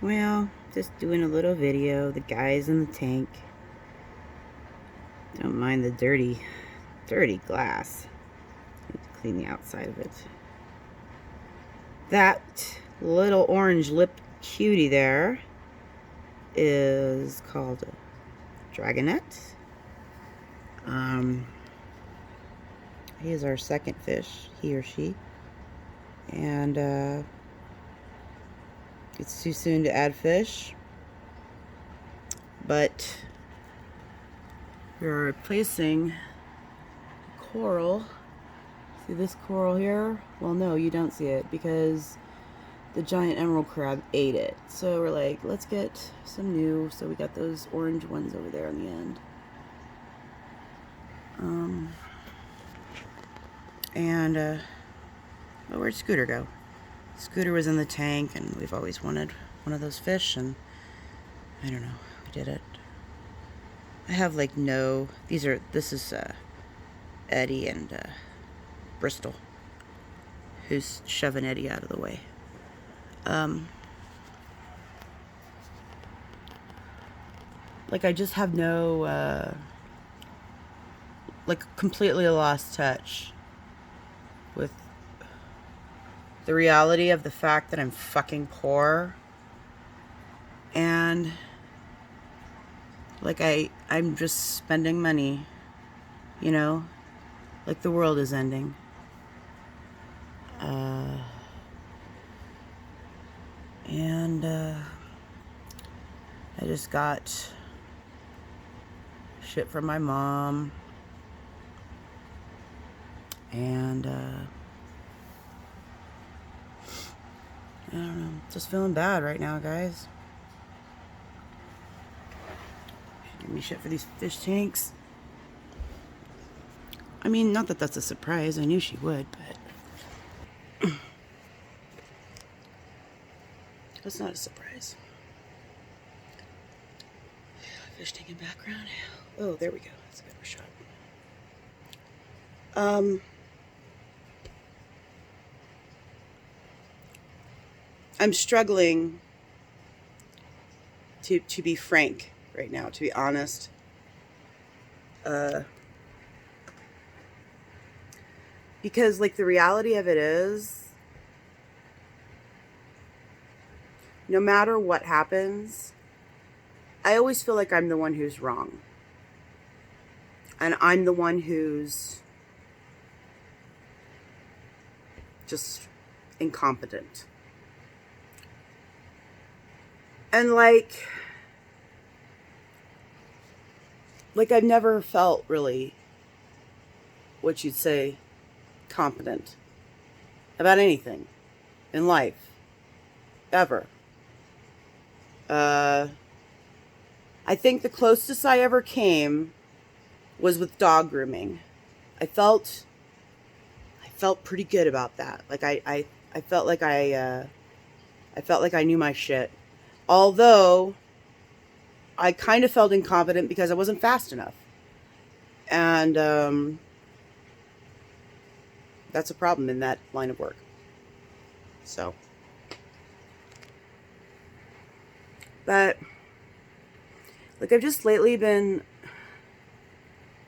Well, just doing a little video. The guy's in the tank. Don't mind the dirty glass. Need to clean the outside of it. That little orange lip cutie there is called a dragonette. He is our second fish, he or she. And it's too soon to add fish, but we're replacing coral. See this coral here? Well, no, you don't see it because the giant emerald crab ate it. So we're like, let's get some new. So we got those orange ones over there on the end. Well, where'd Scooter go? Scooter was in the tank, and we've always wanted one of those fish, and I don't know, we did it. I have like no, this is Eddie and Bristol, who's shoving Eddie out of the way. Like I just have no, like completely lost touch with the reality of the fact that I'm fucking poor. And like I'm just spending money, you know, like the world is ending. I just got shit from my mom. And I don't know, just feeling bad right now, guys. She gave me shit for these fish tanks. I mean, not that that's a surprise. I knew she would, but that's not a surprise. Fish tank in background. Oh, there we go. That's a better shot. I'm struggling to be frank right now, to be honest. Because like the reality of it is, no matter what happens, I always feel like I'm the one who's wrong. And I'm the one who's just incompetent. And like I've never felt really what you'd say competent about anything in life, ever. I think the closest I ever came was with dog grooming. I felt pretty good about that. Like I felt like I felt like I knew my shit. Although I kind of felt incompetent because I wasn't fast enough. And that's a problem in that line of work. So, but like I've just lately been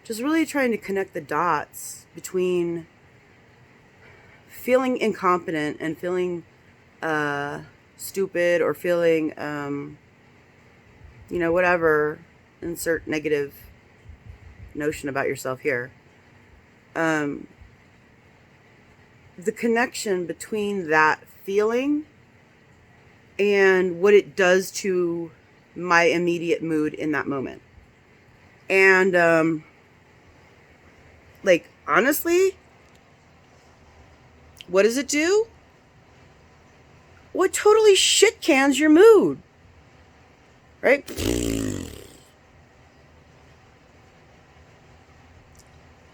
just really trying to connect the dots between feeling incompetent and feeling stupid, or feeling whatever, insert negative notion about yourself here. The connection between that feeling and what it does to my immediate mood in that moment. And like honestly, what does it do? What totally shit cans your mood, right?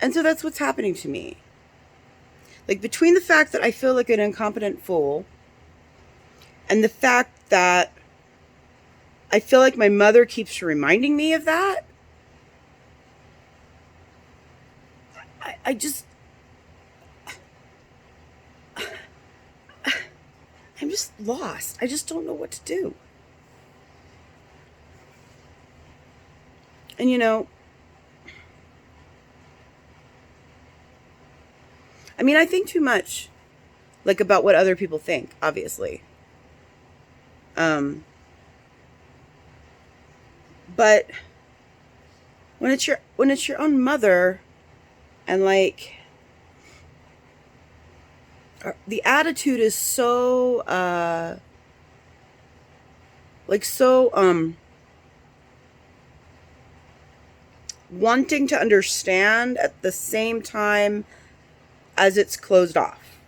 And so that's what's happening to me. Like between the fact that I feel like an incompetent fool and the fact that I feel like my mother keeps reminding me of that, I'm just lost. I just don't know what to do. And I mean, I think too much, like, about what other people think, obviously. But when it's your own mother, and like, the attitude is so like, so wanting to understand at the same time as it's closed off.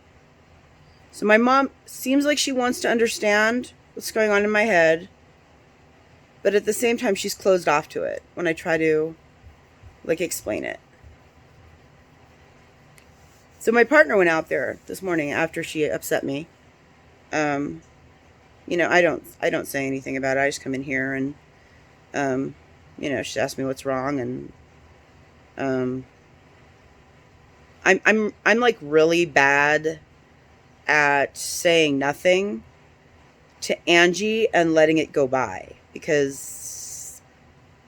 So my mom seems like she wants to understand what's going on in my head, but at the same time she's closed off to it when I try to, like, explain it. So my partner went out there this morning after she upset me. I don't say anything about it. I just come in here and she asked me what's wrong, and I'm like really bad at saying nothing to Angie and letting it go by, because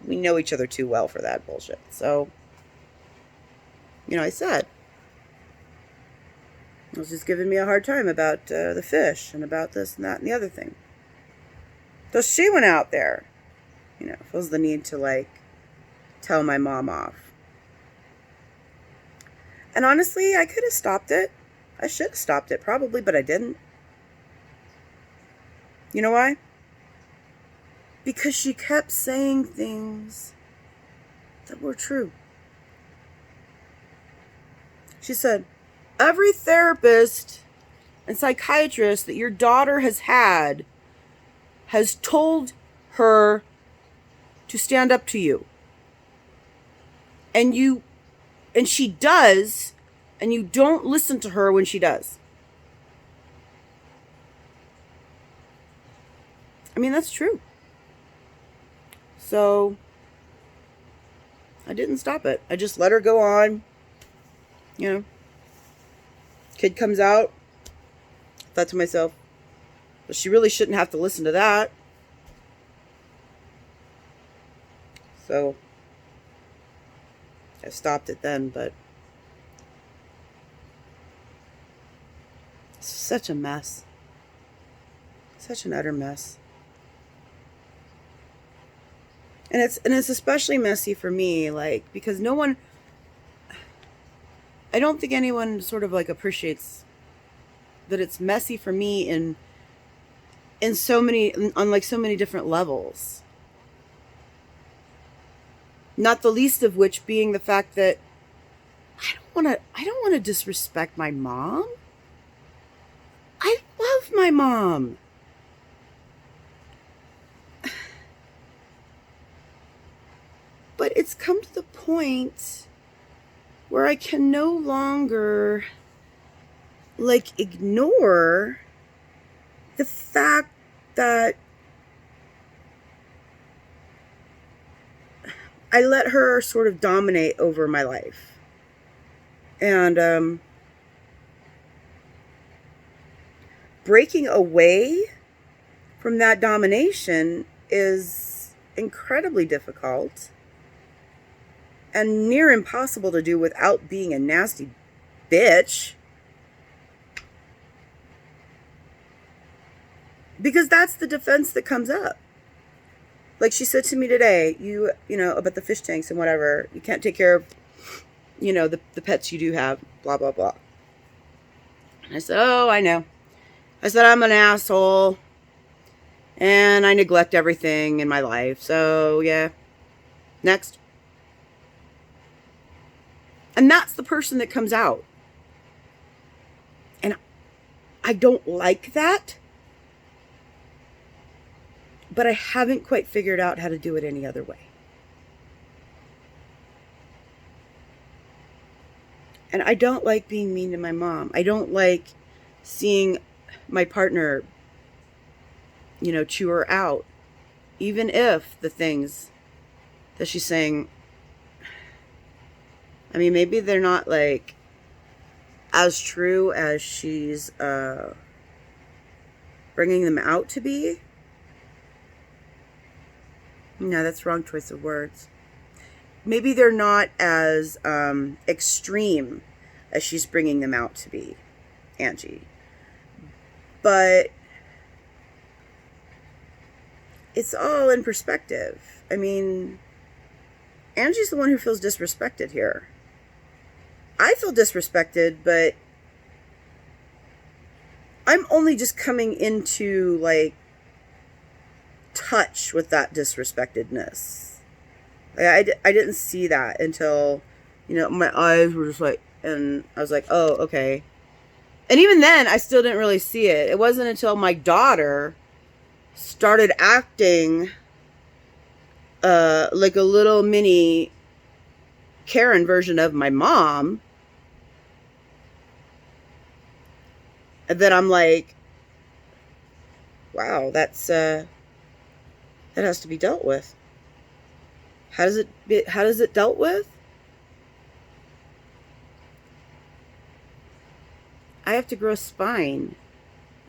we know each other too well for that bullshit. So, I said, I was just giving me a hard time about the fish and about this and that and the other thing. So she went out there, feels the need to, like, tell my mom off. And honestly, I could have stopped it. I should have stopped it probably, but I didn't. You know why? Because she kept saying things that were true. She said, every therapist and psychiatrist that your daughter has had has told her to stand up to you. And she does, and you don't listen to her when she does. I mean, that's true. So I didn't stop it. I just let her go on. Kid comes out. I thought to myself, well, she really shouldn't have to listen to that. So I stopped it then, but it's such a mess. Such an utter mess. And it's especially messy for me, like, because I don't think anyone sort of, like, appreciates that it's messy for me on so many different levels. Not the least of which being the fact that I don't want to disrespect my mom. I love my mom. But it's come to the point where I can no longer, like, ignore the fact that I let her sort of dominate over my life. And breaking away from that domination is incredibly difficult and near impossible to do without being a nasty bitch. Because that's the defense that comes up. Like she said to me today, about the fish tanks and whatever, you can't take care of, the pets you do have, blah, blah, blah. And I said, oh, I know. I said, I'm an asshole and I neglect everything in my life. So, yeah. Next. And that's the person that comes out. And I don't like that. But I haven't quite figured out how to do it any other way. And I don't like being mean to my mom. I don't like seeing my partner, chew her out. Even if the things that she's saying, I mean, maybe they're not, like, as true as she's bringing them out to be. No, that's the wrong choice of words. maybe they're not as extreme as she's bringing them out to be, Angie. But it's all in perspective. I mean, Angie's the one who feels disrespected here. I feel disrespected, but I'm only just coming into, like, touch with that disrespectedness. Like, I didn't see that until, my eyes were just like, and I was like, oh, okay. And even then, I still didn't really see it. It wasn't until my daughter started acting like a little mini Karen version of my mom that I'm like, wow, that has to be dealt with. How does it dealt with? I have to grow a spine,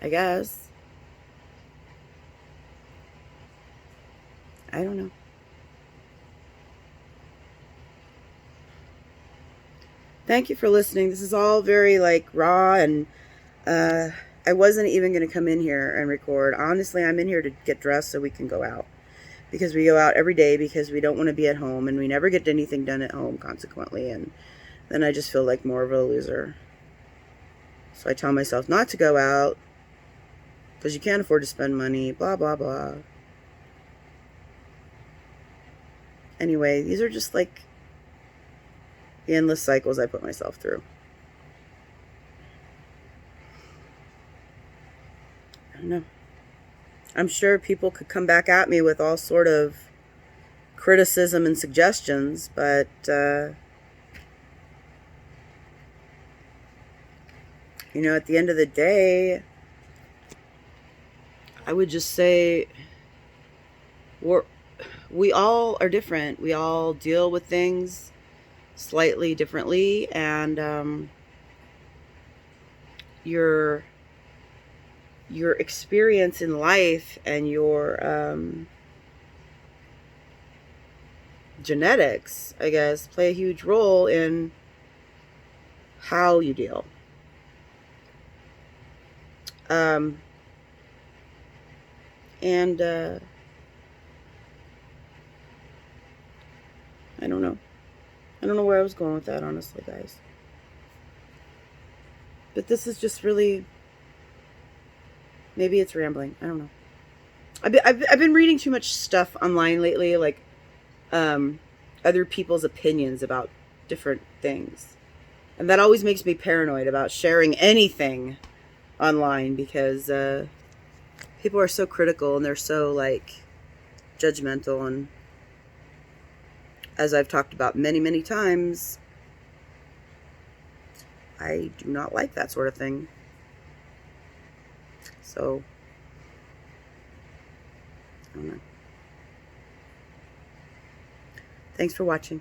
I guess. I don't know. Thank you for listening. This is all very, like, raw, and I wasn't even going to come in here and record. Honestly, I'm in here to get dressed so we can go out. Because we go out every day because we don't want to be at home, and we never get anything done at home, consequently. And then I just feel like more of a loser. So I tell myself not to go out because you can't afford to spend money, blah, blah, blah. Anyway, these are just like the endless cycles I put myself through. I don't know. I'm sure people could come back at me with all sort of criticism and suggestions, but at the end of the day, I would just say we all are different. We all deal with things slightly differently, and your experience in life and your genetics, I guess, play a huge role in how you deal. And I don't know. I don't know where I was going with that, honestly, guys. But this is just really, maybe it's rambling. I don't know. I've been reading too much stuff online lately, like other people's opinions about different things. And that always makes me paranoid about sharing anything online because people are so critical and they're so, like, judgmental. And as I've talked about many, many times, I do not like that sort of thing. So, I don't know. Thanks for watching.